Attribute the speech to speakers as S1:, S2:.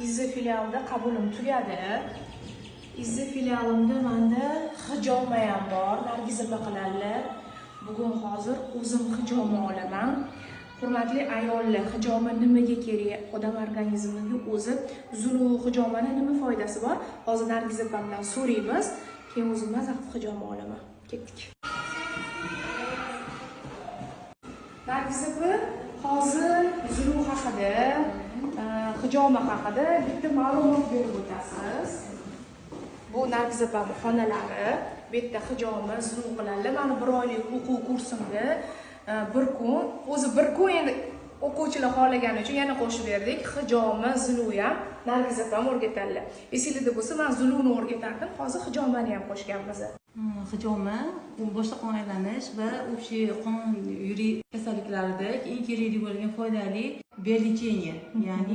S1: Izza filialida qabulim tugadi. Izza filialimda menda hijoma ham bor. Nargiz opa qiladilar. Bugun hozir o'zim hijoma olaman. Hurmatli ayollar, hijoma nimaga kerak? Odam organizmiga o'zi zulu hijomani nima foydasi bor? Hozir Nargiz opamdan so'raymiz. Keyin o'zim mazza hijoma olaman. Ketdik. Nargiz opa, hozir zulu haqida, hijoma haqida bitta ma'lumot berib o'tasiz. Bu Nargiz opamning xonalari. Bu yerda hijoma, zulu qiladilar. Meni 1 oylik o'quv kursimda bir kun, o'zi bir kun endi o'quvchilar xohlagani uchun yana qo'shib berdik. Hijoma, zulu ham Nargiz opam o'rgatadilar. Esingizda bo'lsa, men zuluni o'rgatardim. Hozir hijomani ham qo'shganmiz.
S2: Hijoma bu boshqa qon aylanish va общий qon yuriy kasalliklarida eng kerakli bo'lgan foydali belgichение, ya'ni